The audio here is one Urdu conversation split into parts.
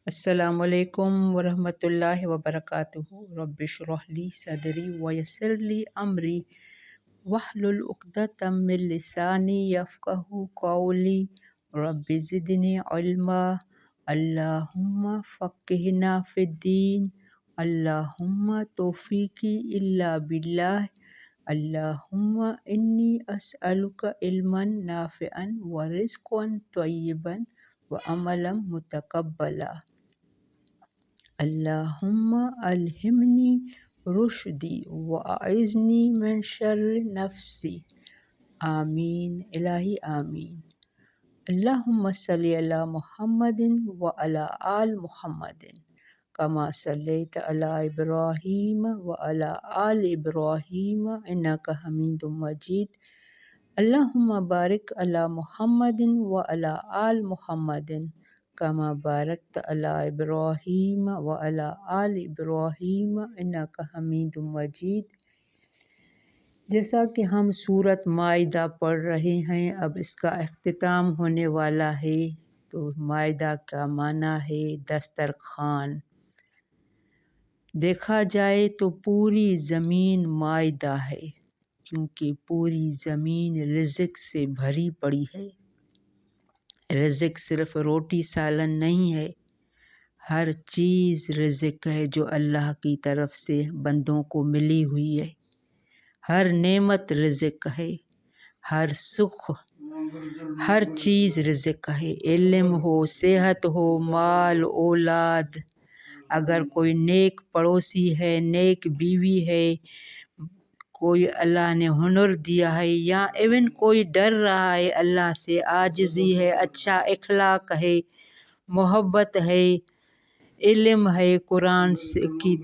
السلام علیکم ورحمۃ اللہ وبرکاتہ۔ رب اشرح لی صدری ویسر لی امری واحلل عقدۃ من لسانی یفقہوا قولی رب زدنی علما۔ اللہم فقہنا فی الدین، اللہم توفیقی الا باللہ، اللہم انی اسألک علما نافعا ورزقا طیبا وعملا متقبلا۔ اللہم الہمنی رشدی واعذنی من شر نفسی۔ آمین الہی آمین۔ اللہم صلی علی محمد وعلی آل محمد کما صلیت علی ابراہیم وعلی آل ابراہیم انک حمید مجید۔ اللہم بارک علی محمد وعلی آل محمد کما بارکت علی ابراہیم وعلی آل ابراہیم انک حمید مجید۔ جیسا کہ ہم سورۃ مائدہ پڑھ رہے ہیں، اب اس کا اختتام ہونے والا ہے۔ تو مائدہ کا معنی ہے دسترخوان۔ دیکھا جائے تو پوری زمین مائدہ ہے، کیونکہ پوری زمین رزق سے بھری پڑی ہے۔ رزق صرف روٹی سالن نہیں ہے، ہر چیز رزق ہے جو اللہ کی طرف سے بندوں کو ملی ہوئی ہے۔ ہر نعمت رزق ہے، ہر سکھ، ہر چیز رزق ہے۔ علم ہو، صحت ہو، مال، اولاد، اگر کوئی نیک پڑوسی ہے، نیک بیوی ہے، کوئی اللہ نے ہنر دیا ہے، یا ایون کوئی ڈر رہا ہے اللہ سے، عاجزی ہے، اچھا اخلاق ہے، محبت ہے، علم ہے، قرآن کی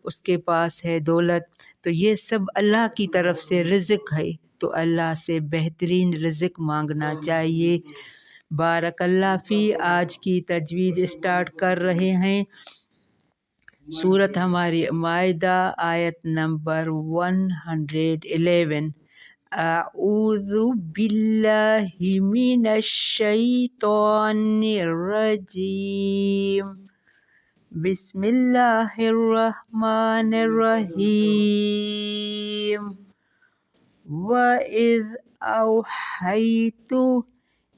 اس کے پاس ہے، دولت، تو یہ سب اللہ کی طرف سے رزق ہے۔ تو اللہ سے بہترین رزق مانگنا چاہیے۔ بارک اللہ فی۔ آج کی تجوید اسٹارٹ کر رہے ہیں۔ سورت ہماری مائدہ آیت نمبر 111۔ اعوذ باللہ من الشیطان الرجیم، بسم اللہ الرحمن الرحیم۔ وَإِذْ أَوْحَيْتُ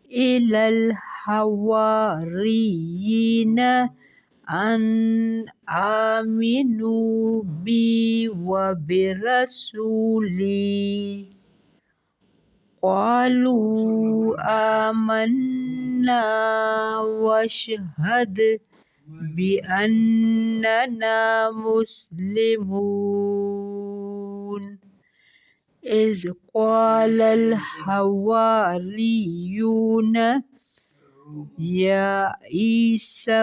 إِلَى الْحَوَارِيِّينَ أَنْ آمِنُوا بِي وَبِرَسُولِي قَالُوا آمَنَّا وَاشْهَدْ بِأَنَّنَا مُسْلِمُونَ۔ إِذْ قَالَ الْحَوَارِيُّونَ يَا عِيسَى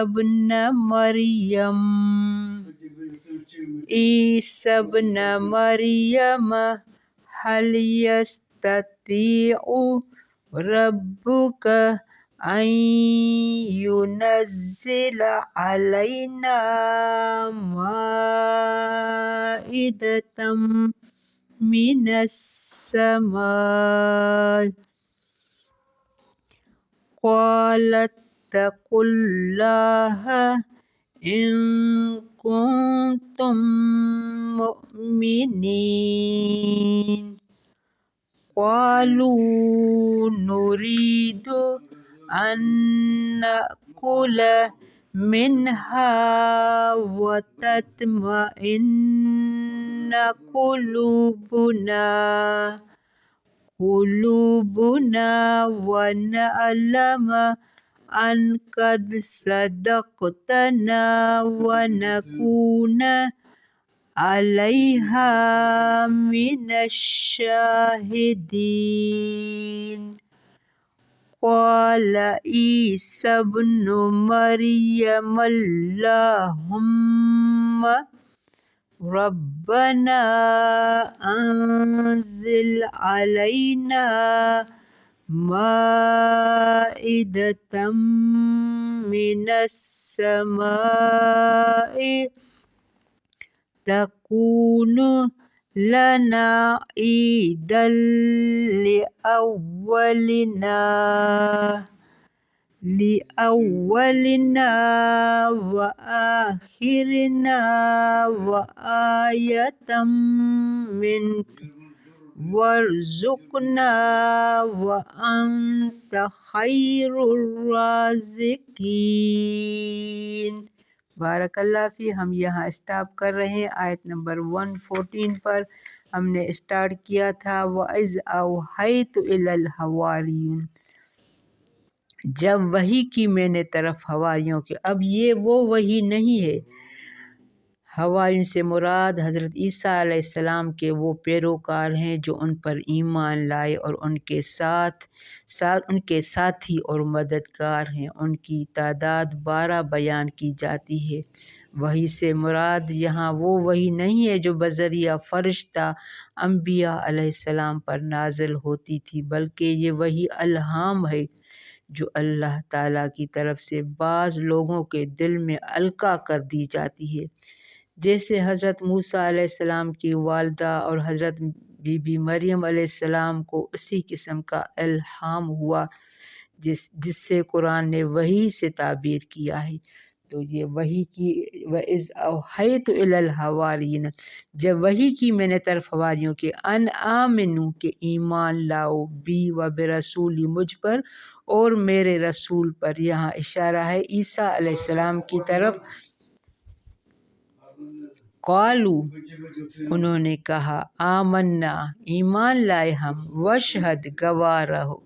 ابْنَ مَرْيَمَ هَلْ يَسْتَطِيعُ رَبُّكَ أَن يُنَزِّلَ عَلَيْنَا مَائِدَةً مِنَ السَّمَاءِ؟ قَالَ اتَّقُوا اللَّهَ إِن كُنتُم مُّؤْمِنِينَ۔ قَالُوا نُرِيدُ أَن نَّأْكُلَ مِنْهَا وَتَطْمَئِنَّ قُلُوبُنَا وَنَعْلَمَ أَن قَدْ صَدَقْتَنَا وَنَكُونَ عَلَيْهَا مِنَ الشَّاهِدِينَ۔ قَالَ عِيسَى ابْنُ مَرْيَمَ اللَّهُمَّ رَبَّنَا أَنزِلْ عَلَيْنَا مَائِدَةً مِنَ السَّمَاءِ تَكُونُ لَنَا عِيدًا لِأَوَّلِنَا لأولنا وآخرنا وآية منك وارزقنا وأنت خير الرازقين۔ بارک اللہ فی۔ ہم یہاں اسٹاپ کر رہے ہیں آیت نمبر 114 پر۔ ہم نے اسٹارٹ کیا تھا وَإِذْ أَوْحَيْتُ إِلَى الْحَوَارِيِّينَ، جب وحی کی میں نے طرف حواریوں کے۔ اب یہ وہ وحی نہیں ہے، حواریوں سے مراد حضرت عیسیٰ علیہ السلام کے وہ پیروکار ہیں جو ان پر ایمان لائے اور ان کے ساتھی اور مددگار ہیں۔ ان کی تعداد 12 بیان کی جاتی ہے۔ وحی سے مراد یہاں وہ وحی نہیں ہے جو بذریعہ فرشتہ انبیاء علیہ السلام پر نازل ہوتی تھی، بلکہ یہ وحی الہام ہے جو اللہ تعالیٰ کی طرف سے بعض لوگوں کے دل میں القاء کر دی جاتی ہے، جیسے حضرت موسیٰ علیہ السلام کی والدہ اور حضرت بی بی مریم علیہ السلام کو اسی قسم کا الہام ہوا جس سے قرآن نے وحی سے تعبیر کیا ہے۔ تو یہ وحی کی وَإِذْ أَوْحَيْتُ إِلَى الْحَوَارِيِّينَ، جب وحی کی میں نے طرف حواریوں کے، ان آمنوا کہ ایمان لاؤ، بی و برسولی مجھ پر اور میرے رسول پر۔ یہاں اشارہ ہے عیسیٰ علیہ السلام کی طرف۔ قالو انہوں نے کہا، آمنا ایمان لائے ہم، واشہد گواہ رہو،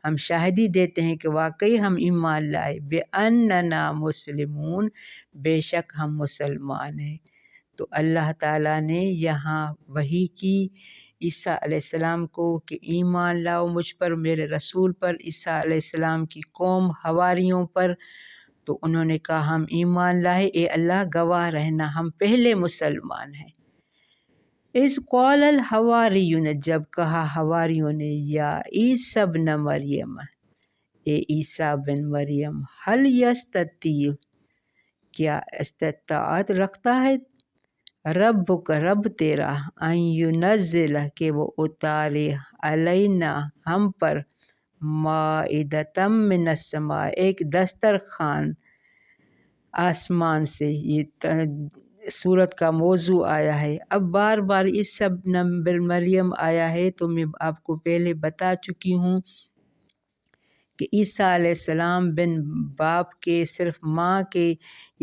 ہم شاہدی دیتے ہیں کہ واقعی ہم ایمان لائے، بأننا مسلمون، بے شک ہم مسلمان ہیں۔ تو اللہ تعالیٰ نے یہاں وحی کی عیسیٰ علیہ السلام کو کہ ایمان لاؤ مجھ پر، میرے رسول پر، عیسیٰ علیہ السلام کی قوم حواریوں پر۔ تو انہوں نے کہا ہم ایمان لائے، اے اللہ گواہ رہنا ہم پہلے مسلمان ہیں۔ اذ قال الحواریون، جب کہا حواریوں نے، یا عیسیٰ ابن مریم، اے عیسیٰ بن مریم، هل یستطیع، کیا استطاعت رکھتا ہے رب کا، رب تیرا، ان ینزل، کہ وہ اتارے، علینا ہم پر، مائدۃ من السماء، ایک دسترخوان آسمان سے۔ یہ سورت کا موضوع آیا ہے۔ اب بار بار عیسیٰ ابن مریم آیا ہے، تو میں آپ کو پہلے بتا چکی ہوں کہ عیسیٰ علیہ السلام بن باپ کے، صرف ماں کے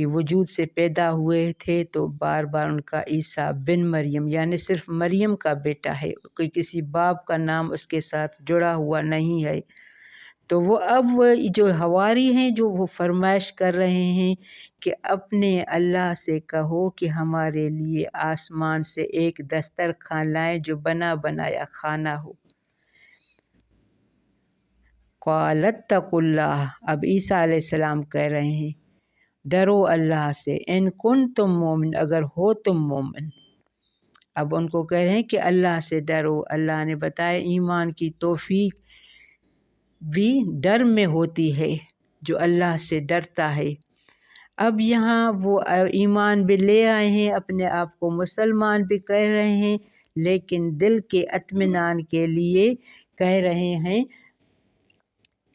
وجود سے پیدا ہوئے تھے، تو بار بار ان کا عیسیٰ بن مریم، یعنی صرف مریم کا بیٹا ہے، کوئی کسی باپ کا نام اس کے ساتھ جڑا ہوا نہیں ہے۔ تو وہ اب جو حواری ہیں جو وہ فرمائش کر رہے ہیں کہ اپنے اللہ سے کہو کہ ہمارے لیے آسمان سے ایک دسترخوان لائیں جو بنا بنایا کھانا ہو۔ قال اتقوا اللہ، اب عیسیٰ علیہ السلام کہہ رہے ہیں ڈرو اللہ سے، ان کنتم مومن، اگر ہو تم مومن۔ اب ان کو کہہ رہے ہیں کہ اللہ سے ڈرو۔ اللہ نے بتایا ایمان کی توفیق بھی ڈر میں ہوتی ہے، جو اللہ سے ڈرتا ہے۔ اب یہاں وہ ایمان بھی لے آئے ہیں، اپنے آپ کو مسلمان بھی کہہ رہے ہیں، لیکن دل کے اطمینان کے لیے کہہ رہے ہیں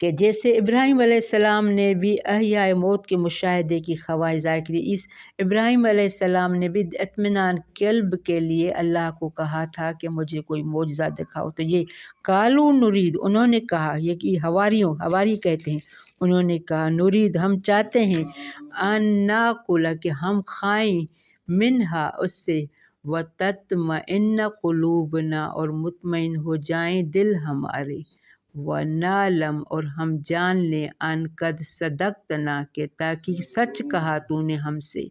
کہ جیسے ابراہیم علیہ السلام نے بھی احیاء موت کے مشاہدے کی خواہش ظاہر کی، اس ابراہیم علیہ السلام نے بھی اطمینان قلب کے لیے اللہ کو کہا تھا کہ مجھے کوئی معجزہ دکھاؤ۔ تو یہ قالو نرید، انہوں نے کہا، یہ کہ حواری کہتے ہیں، انہوں نے کہا نرید، ہم چاہتے ہیں، ان ناکل، کہ ہم کھائیں، منہا، اس سے، وتطمئن قلوبنا، اور مطمئن ہو جائیں دل ہمارے، وَنَعْلَمْ، اور ہم جان لیں، ان قد صدقتنا، کہ تاکہ سچ کہا تو نے ہم سے۔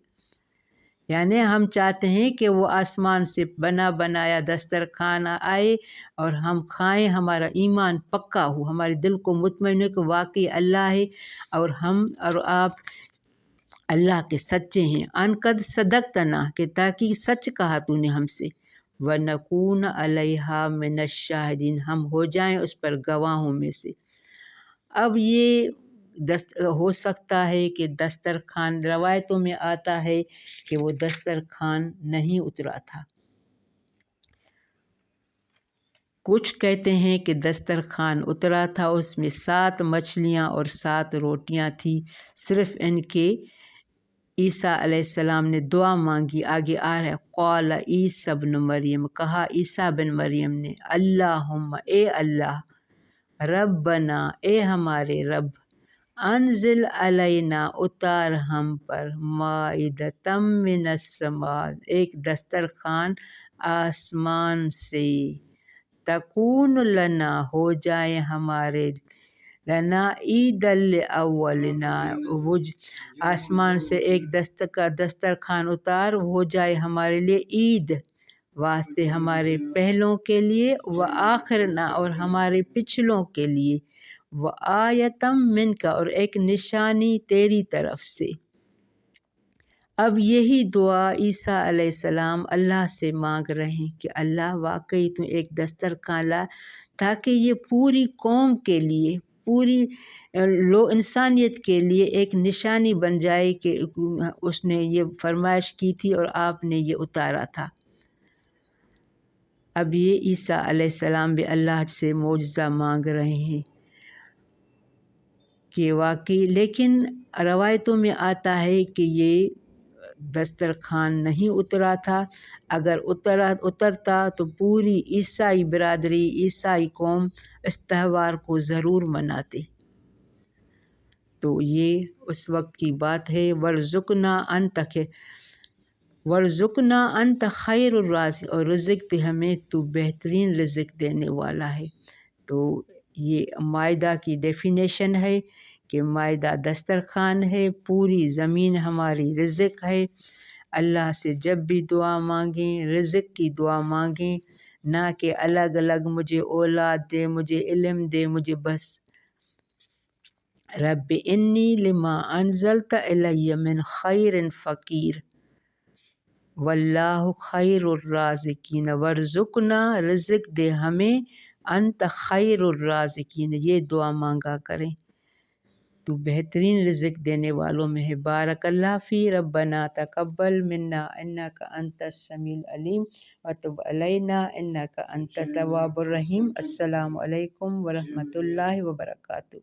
یعنی ہم چاہتے ہیں کہ وہ آسمان سے بنا بنایا دسترخوان آئے اور ہم کھائیں، ہمارا ایمان پکا ہو، ہمارے دل کو مطمئن ہو کہ واقعی اللہ ہے اور ہم اور آپ اللہ کے سچے ہیں۔ ان قد صدقتنا، کہ تاکہ سچ کہا تو نے ہم سے، وَنَكُونَ عَلَيْهَا مِنَ الشَّاهِدِينَ، ہم ہو جائیں اس پر گواہوں میں سے۔ اب یہ ہو سکتا ہے کہ دسترخوان، روایتوں میں آتا ہے کہ وہ دسترخوان نہیں اترا تھا، کچھ کہتے ہیں کہ دسترخوان اترا تھا، اس میں 7 مچھلیاں اور 7 روٹیاں تھیں۔ صرف ان کے عیسیٰ علیہ السلام نے دعا مانگی۔ آگے آ رہا ہے قال عیسیٰ بن مریم، کہا عیسیٰ بن مریم نے اللہم اے اللہ، ربنا اے ہمارے رب، انزل علینا اتار ہم پر مائدۃ من السماء ایک دسترخوان آسمان سے، تکون لنا ہو جائے ہمارے، لنا عید الاولنا آسمان سے ایک دسترخوان اتار ہو جائے ہمارے لیے عید واسطے ہمارے پہلوں کے لیے، و آخرنا اور ہمارے پچھلوں کے لیے، و آیتم منک اور ایک نشانی تیری طرف سے۔ اب یہی دعا عیسیٰ علیہ السلام اللہ سے مانگ رہے ہیں کہ اللہ واقعی تو ایک دسترخوان لا تاکہ یہ پوری قوم کے لیے، پوری انسانیت کے لیے ایک نشانی بن جائے کہ اس نے یہ فرمائش کی تھی اور آپ نے یہ اتارا تھا۔ اب یہ عیسیٰ علیہ السلام بھی اللہ سے معجزہ مانگ رہے ہیں کہ واقعی، لیکن روایتوں میں آتا ہے کہ یہ دسترخوان نہیں اترا تھا۔ اگر اترتا تو پوری عیسائی برادری، عیسائی قوم اس تہوار کو ضرور مناتے۔ تو یہ اس وقت کی بات ہے۔ ورزقنا انت خیر الرازق اور رزق دے ہمیں، تو بہترین رزق دینے والا ہے۔ تو یہ مائدہ کی ڈیفینیشن ہے کہ مائدہ دسترخوان ہے، پوری زمین ہماری رزق ہے۔ اللہ سے جب بھی دعا مانگیں رزق کی دعا مانگیں، نہ کہ الگ الگ مجھے اولاد دے، مجھے علم دے، مجھے بس رب انی لما انزلت الی من خیر فقیر واللہ خیر الرازقین ورزقنا رزق دے ہمیں انت خیر الرازقین، یہ دعا مانگا کریں، تو بہترین رزق دینے والوں میں ہے۔ بارک اللہ فی ربنا تقبل منا انک انت السمیع العلیم وتب علینا انک انت التواب الرحیم۔ السلام علیکم ورحمۃ اللہ وبرکاتہ۔